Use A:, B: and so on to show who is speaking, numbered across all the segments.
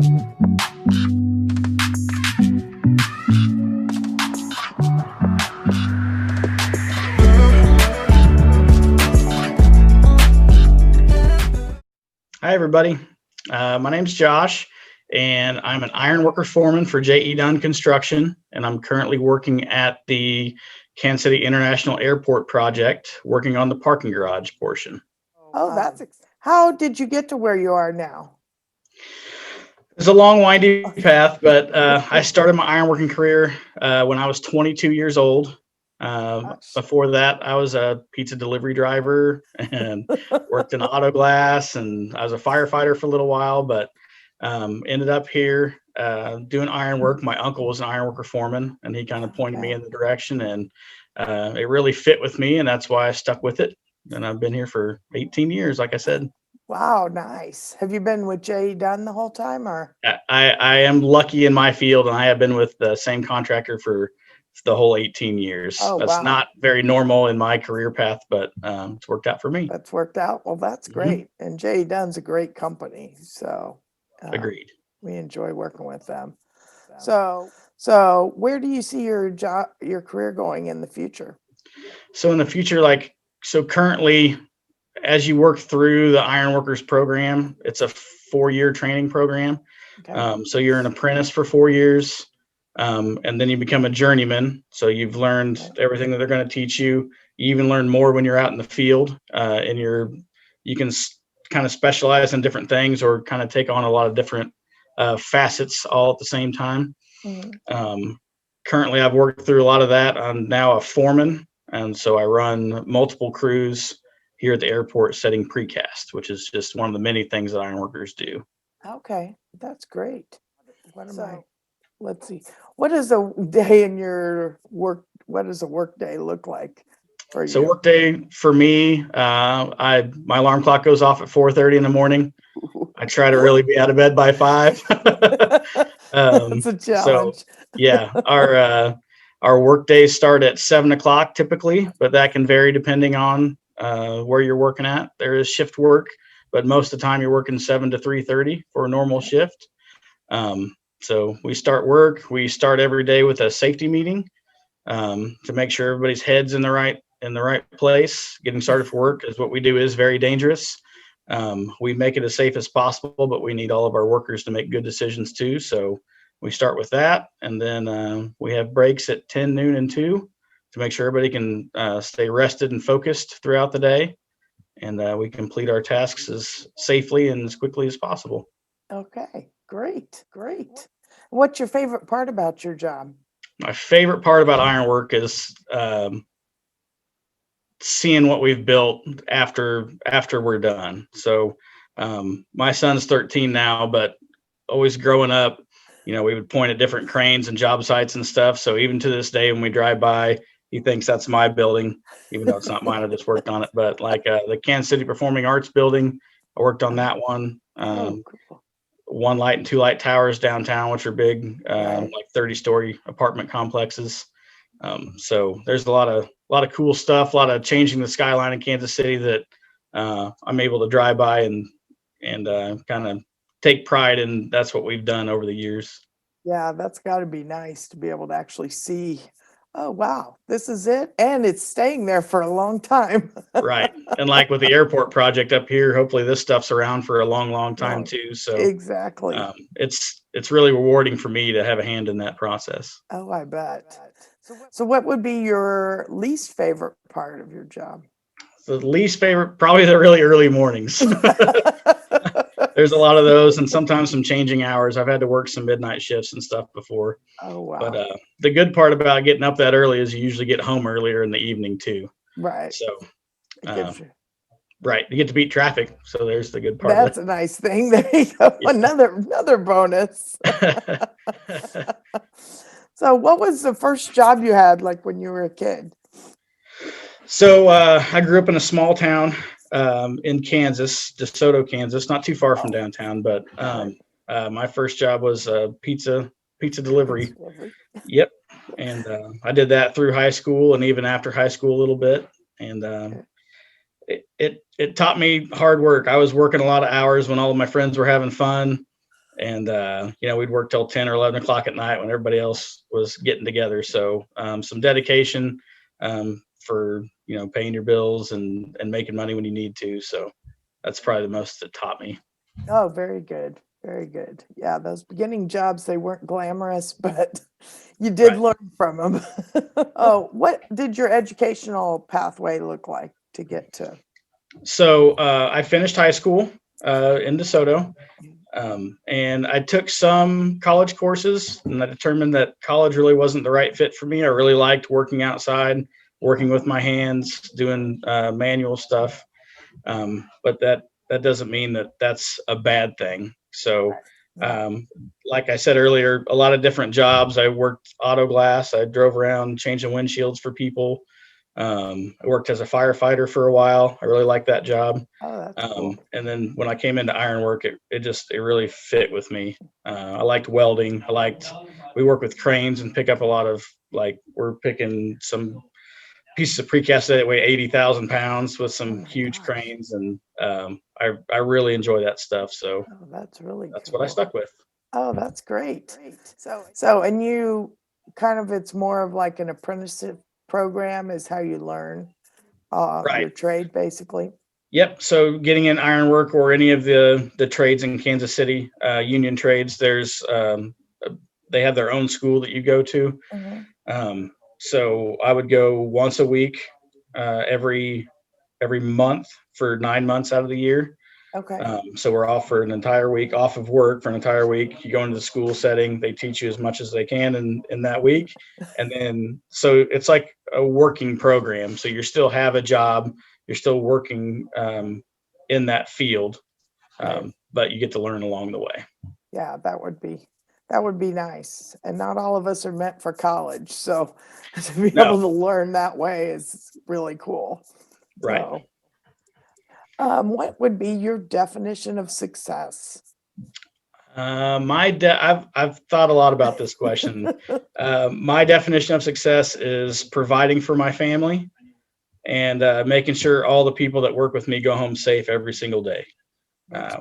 A: Hi, everybody. My name's Josh, and I'm an ironworker foreman for J.E. Dunn Construction, and I'm currently working at the Kansas City International Airport project, working on the parking garage portion.
B: Oh, how did you get to where you are now?
A: It's a long, windy path, but I started my ironworking career when I was 22 years old. Before that, I was a pizza delivery driver and worked in auto glass, and I was a firefighter for a little while, but ended up here doing ironwork. My uncle was an ironworker foreman, and he kind of pointed me in the direction, and it really fit with me, and that's why I stuck with it. And I've been here for 18 years, like I said.
B: Wow, nice. Have you been with J.E. Dunn the whole time, or?
A: I am lucky in my field, and I have been with the same contractor for the whole 18 years.
B: Oh,
A: That's
B: wow.
A: not very normal in my career path, but it's worked out for me.
B: That's worked out. Well, that's great. And J.E. Dunn's a great company, so
A: Agreed.
B: we enjoy working with them. So where do you see your career going in the future?
A: So in the future, currently, as you work through the Ironworkers program, it's a 4-year training program.
B: Okay.
A: So you're an apprentice for 4 years, and then you become a journeyman. So you've learned everything that they're going to teach you. You even learn more when you're out in the field, and you can kind of specialize in different things, or kind of take on a lot of different facets all at the same time. Currently, I've worked through a lot of that. I'm now a foreman, and so I run multiple crews here at the airport setting precast, which is just one of the many things that ironworkers do.
B: Okay, that's great. Let's see. What is a day in your work? What does a work day look like for you?
A: So work day for me, my alarm clock goes off at 4:30 in the morning. I try to really be out of bed by 5.
B: That's a challenge.
A: So yeah, our work days start at 7 o'clock typically, but that can vary depending on where you're working at. There is shift work, but most of the time you're working 7 to 3:30 for a normal shift. So we start work. We start every day with a safety meeting to make sure everybody's head's in the right place. Getting started for work is what we do is very dangerous. We make it as safe as possible, but we need all of our workers to make good decisions too. So we start with that, and then we have breaks at 10, noon, and 2 to make sure everybody can stay rested and focused throughout the day, and we complete our tasks as safely and as quickly as possible.
B: Okay, great. What's your favorite part about your job?
A: My favorite part about ironwork is seeing what we've built after we're done. So my son's 13 now, but always growing up, we would point at different cranes and job sites and stuff. So even to this day, when we drive by, he thinks that's my building, even though it's not mine. I just worked on it. But like the Kansas City Performing Arts building, I worked on that one.
B: Cool.
A: 1 light and 2 light towers downtown, which are big, like 30-story apartment complexes. So there's a lot of cool stuff, a lot of changing the skyline in Kansas City that I'm able to drive by and kind of take pride in. That's what we've done over the years.
B: Yeah, that's got to be nice to be able to actually see, oh, wow, this is it. And it's staying there for a long time.
A: Right. And like with the airport project up here, hopefully this stuff's around for a long, long time too. So
B: exactly.
A: It's really rewarding for me to have a hand in that process.
B: Oh, I bet. So what would be your least favorite part of your job?
A: The least favorite, probably the really early mornings. There's a lot of those, and sometimes some changing hours. I've had to work some midnight shifts and stuff before.
B: Oh, wow.
A: But the good part about getting up that early is you usually get home earlier in the evening too.
B: Right.
A: So, right, you get to beat traffic. So there's the good part.
B: That's a nice thing. There you go. Yeah. Another bonus. So what was the first job you had, like when you were a kid?
A: So I grew up in a small town in Kansas, DeSoto, Kansas, not too far from downtown. But my first job was pizza delivery. Yep. And I did that through high school and even after high school a little bit. And it taught me hard work. I was working a lot of hours when all of my friends were having fun. and we'd work till 10 or 11 o'clock at night when everybody else was getting together. So some dedication for paying your bills and making money when you need to. So that's probably the most that taught me.
B: Oh, very good. Very good. Yeah, those beginning jobs, they weren't glamorous, but you did
A: Right.
B: learn from them. Oh, what did your educational pathway look like to get to?
A: So I finished high school in DeSoto, and I took some college courses, and I determined that college really wasn't the right fit for me. I really liked working outside, working with my hands, doing manual stuff, but that doesn't mean that that's a bad thing. So like I said earlier, a lot of different jobs. I worked auto glass. I drove around changing windshields for people. I worked as a firefighter for a while. I really liked that job.
B: Oh, that's cool.
A: And then when I came into ironwork, it really fit with me. I liked welding. We work with cranes and pick up a lot of, we're picking some pieces of precast that weigh 80,000 pounds with some huge cranes. And I really enjoy that stuff. So
B: that's really
A: that's
B: cool.
A: what I stuck with.
B: Oh, that's great. So, and you it's more of like an apprenticeship program is how you learn
A: Right.
B: your trade, basically.
A: Yep. So getting in ironwork or any of the trades in Kansas City, union trades, they have their own school that you go to. So I would go once a week, every month for 9 months out of the year.
B: Okay.
A: So we're off for an entire week, off of work for an entire week. You go into the school setting, they teach you as much as they can in that week. And then, so it's like a working program. So you still have a job, you're still working in that field, but you get to learn along the way.
B: Yeah, that would be nice. And not all of us are meant for college. So to be able to learn that way is really cool.
A: Right.
B: So, what would be your definition of success?
A: I've thought a lot about this question. My definition of success is providing for my family and making sure all the people that work with me go home safe every single day.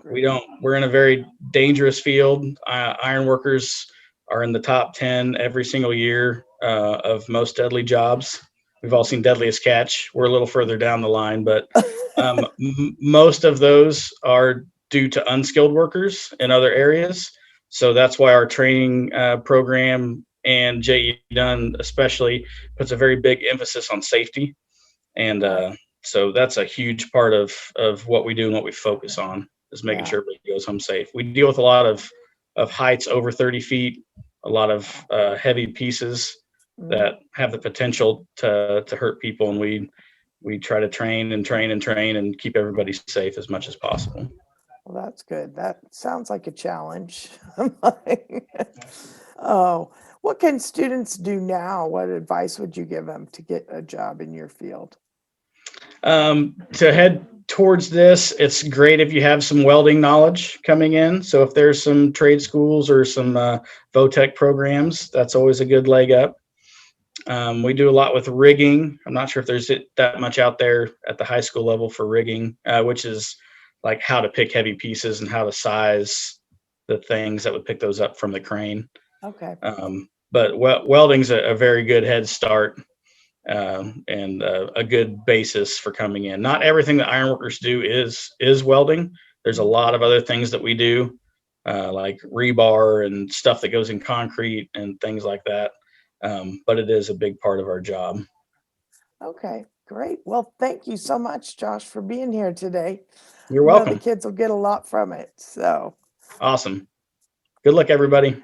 A: We're in a very dangerous field. Iron workers are in the top 10 every single year of most deadly jobs. We've all seen Deadliest Catch. We're a little further down the line, but most of those are due to unskilled workers in other areas. So that's why our training program and J.E. Dunn especially puts a very big emphasis on safety. And so that's a huge part of what we do and what we focus on is making sure everybody goes home safe. We deal with a lot of heights over 30 feet, a lot of heavy pieces that have the potential to hurt people. And we try to train and keep everybody safe as much as possible.
B: Well, that's good. That sounds like a challenge. Oh, what can students do now? What advice would you give them to get a job in your field?
A: To head towards this, it's great if you have some welding knowledge coming in. So if there's some trade schools or some VOTEC programs, that's always a good leg up. We do a lot with rigging. I'm not sure if there's that much out there at the high school level for rigging, which is like how to pick heavy pieces and how to size the things that would pick those up from the crane.
B: Okay.
A: But welding's a very good head start and a good basis for coming in. Not everything that ironworkers do is welding. There's a lot of other things that we do, like rebar and stuff that goes in concrete and things like that. But it is a big part of our job.
B: Okay, great. Well, thank you so much, Josh, for being here today.
A: You're welcome.
B: The kids will get a lot from it. So
A: awesome. Good luck, everybody.